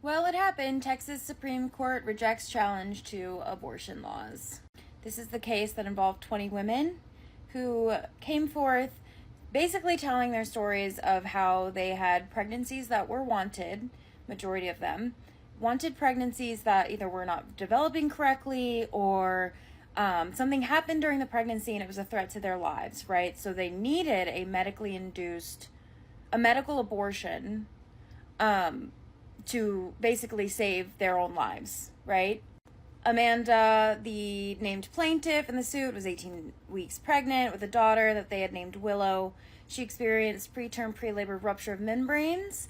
Well, it happened. Texas Supreme Court rejects challenge to abortion laws. This is the case that involved 20 women who came forth basically telling their stories of how they had pregnancies that were wanted, majority of them, wanted pregnancies that either were not developing correctly or something happened during the pregnancy and it was a threat to their lives, right? So they needed a medical abortion to basically save their own lives, right? Amanda, the named plaintiff in the suit, was 18 weeks pregnant with a daughter that they had named Willow. She experienced preterm pre-labor rupture of membranes,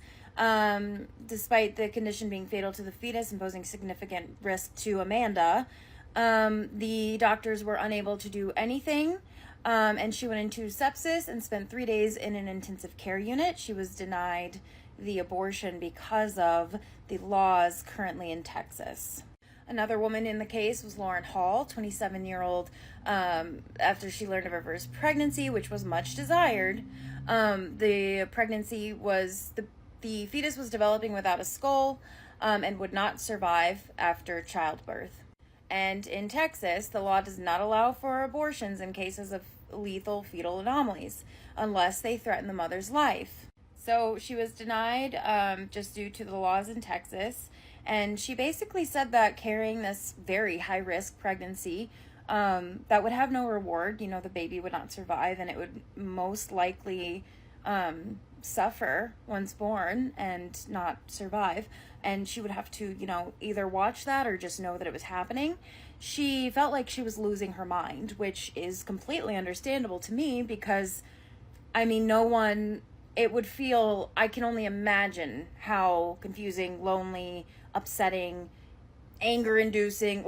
despite the condition being fatal to the fetus and posing significant risk to Amanda. The doctors were unable to do anything, and she went into sepsis and spent 3 days in an intensive care unit. She was denied the abortion because of the laws currently in Texas. Another woman in the case was Lauren Hall, 27-year-old, after she learned of her first pregnancy, which was much desired. The pregnancy was, the fetus was developing without a skull, and would not survive after childbirth. And in Texas, the law does not allow for abortions in cases of lethal fetal anomalies, unless they threaten the mother's life. So she was denied just due to the laws in Texas. And she basically said that carrying this very high-risk pregnancy that would have no reward, the baby would not survive and it would most likely suffer once born and not survive. And she would have to, either watch that or just know that it was happening. She felt like she was losing her mind, which is completely understandable to me because, it would feel, I can only imagine how confusing, lonely, upsetting, anger-inducing,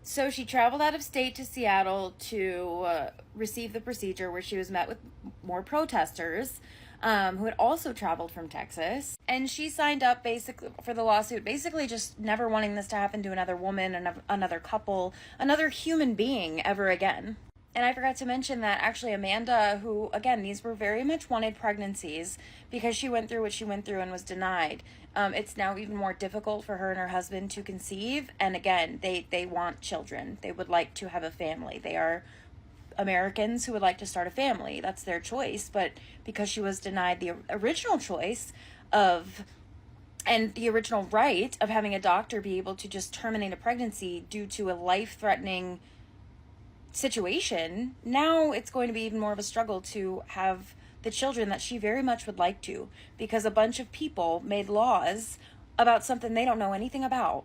So she traveled out of state to Seattle to receive the procedure, where she was met with more protesters who had also traveled from Texas. And she signed up basically for the lawsuit, basically just never wanting this to happen to another woman, another couple, another human being ever again. And I forgot to mention that actually Amanda, who, again, these were very much wanted pregnancies because she went through what she went through and was denied. It's now even more difficult for her and her husband to conceive. And again, they want children. They would like to have a family. They are Americans who would like to start a family. That's their choice. But because she was denied the original choice and the original right of having a doctor be able to just terminate a pregnancy due to a life-threatening situation, now it's going to be even more of a struggle to have the children that she very much would like to, because a bunch of people made laws about something they don't know anything about.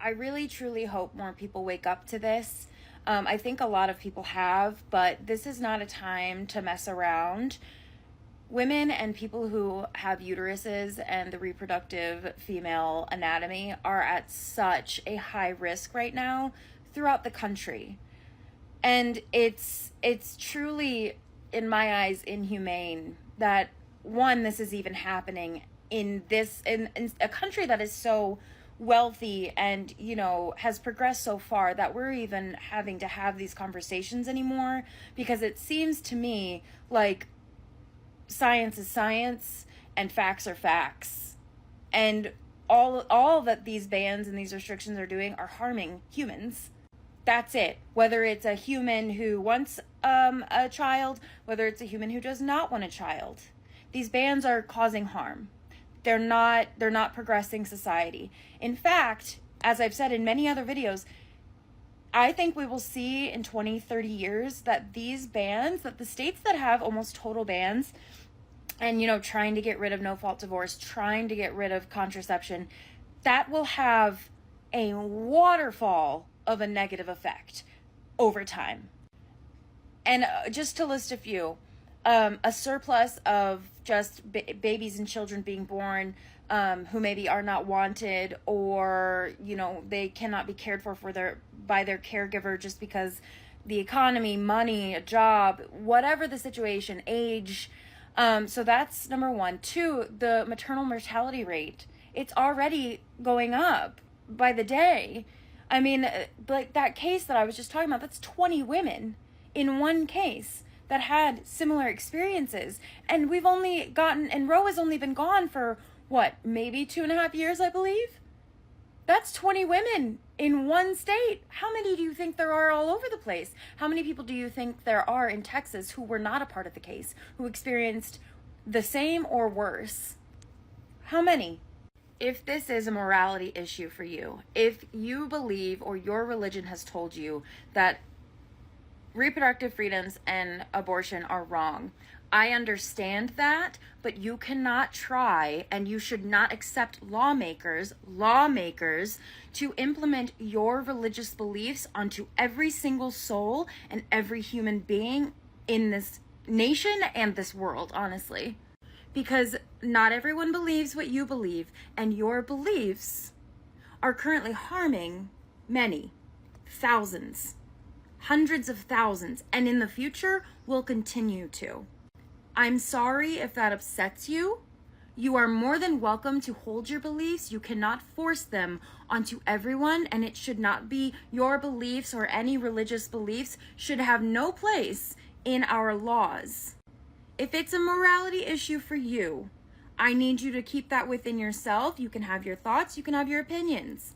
I really truly hope more people wake up to this. I think a lot of people have, but this is not a time to mess around. Women and people who have uteruses and the reproductive female anatomy are at such a high risk right now throughout the country. And it's truly, in my eyes, inhumane that, one, this is even happening in a country that is so wealthy and, has progressed so far, that we're even having to have these conversations anymore, because it seems to me like science is science and facts are facts. And all that these bans and these restrictions are doing are harming humans. That's it. Whether it's a human who wants a child, whether it's a human who does not want a child. These bans are causing harm. They're not progressing society. In fact, as I've said in many other videos, I think we will see in 20, 30 years that these bans, that the states that have almost total bans and, trying to get rid of no-fault divorce, trying to get rid of contraception, that will have a waterfall of a negative effect over time. And just to list a few, a surplus of just babies and children being born who maybe are not wanted, or they cannot be cared for by their caregiver just because the economy, money, a job, whatever the situation, age. So that's number one. Two, the maternal mortality rate. It's already going up by the day. Like that case that I was just talking about, that's 20 women in one case that had similar experiences. And Roe has only been gone for what, maybe 2.5 years, I believe. That's 20 women in one state. How many do you think there are all over the place? How many people do you think there are in Texas who were not a part of the case, who experienced the same or worse? How many? If this is a morality issue for you, if you believe or your religion has told you that reproductive freedoms and abortion are wrong, I understand that, but you cannot try, and you should not accept lawmakers to implement your religious beliefs onto every single soul and every human being in this nation and this world, honestly. Because not everyone believes what you believe, and your beliefs are currently harming many, thousands, hundreds of thousands, and in the future will continue to. I'm sorry if that upsets you. You are more than welcome to hold your beliefs. You cannot force them onto everyone, and it should not be your beliefs, or any religious beliefs should have no place in our laws. If it's a morality issue for you, I need you to keep that within yourself. You can have your thoughts, you can have your opinions,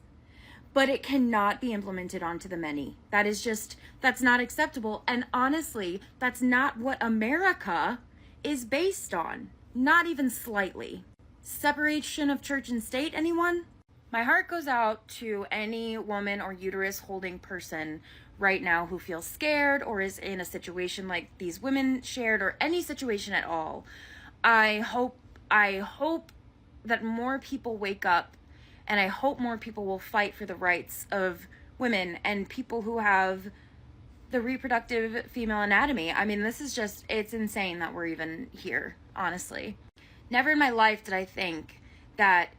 but it cannot be implemented onto the many. That's not acceptable. And honestly, that's not what America is based on. Not even slightly. Separation of church and state, anyone? My heart goes out to any woman or uterus holding person right now who feels scared or is in a situation like these women shared, or any situation at all. I hope that more people wake up, and I hope more people will fight for the rights of women and people who have the reproductive female anatomy. I mean, it's insane that we're even here, honestly. Never in my life did I think that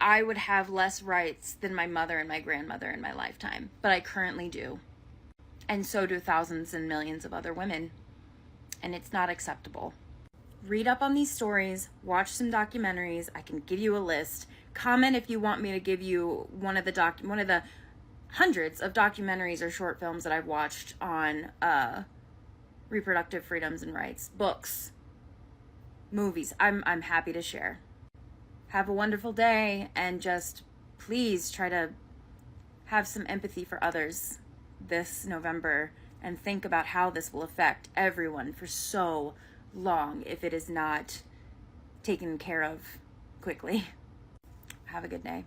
I would have less rights than my mother and my grandmother in my lifetime, but I currently do. And so do thousands and millions of other women. And it's not acceptable. Read up on these stories, watch some documentaries. I can give you a list. Comment if you want me to give you one of the hundreds of documentaries or short films that I've watched on reproductive freedoms and rights, books, movies. I'm happy to share. Have a wonderful day, and just please try to have some empathy for others this November, and think about how this will affect everyone for so long if it is not taken care of quickly. Have a good day.